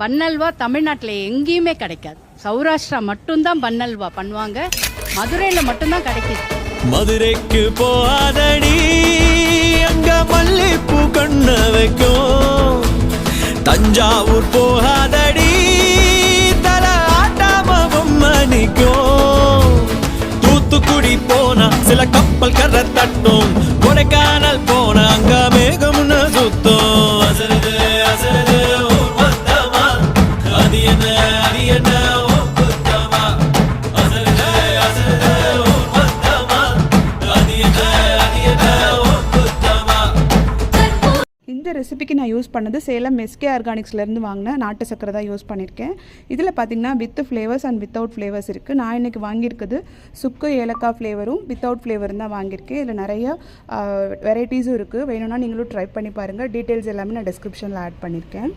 பன்னல்வா தமிழ்நாட்டில் எங்கேயுமே கிடைக்காது. சௌராஷ்டிரா மட்டும்தான் பன்னல்வா பண்ணுவாங்க. மதுரையில் மட்டும்தான் கிடைக்குது. மதுரைக்கு போகாதடி, அங்க மல்லிப்பூ கண்ண வைக்கும். தஞ்சாவூர் போகாதடி, தல ஆட்டாம பொம்மணிக்கும். தூத்துக்குடி போனா சில கப்பல் கரை தட்டும். கொடைக்கானல் போனா அங்க மேகம்னு சுத்தம். அசருது அசருது ஊர் மொத்தமா, அது என்ன அது என்ன ஓ குத்தமா. அசருது அசருது ஊர் மொத்தமா, அது என்ன அது என்ன ஓ குத்தமா. இந்த ரெசிபிக்கு நான் யூஸ் பண்ணது சேலம் எஸ்கே ஆர்கானிக்ஸ்லேருந்து வாங்கின நாட்டு சக்கரை தான் யூஸ் பண்ணியிருக்கேன். இதில் பார்த்திங்கன்னா with flavours and without flavours இருக்குது. நான் இன்றைக்கி வாங்கியிருக்குது சுக்கு ஏலக்காய் ஃப்ளேவரும் வித்தவுட் ஃப்ளேவரும் தான் வாங்கியிருக்கேன். இதில் நிறைய வெரைட்டிஸும் இருக்குது. வேணும்னா நீங்களும் ட்ரை பண்ணி பாருங்கள். டீட்டெயில்ஸ் எல்லாமே நான் டிஸ்கிரிப்ஷனில் ஆட் பண்ணியிருக்கேன்.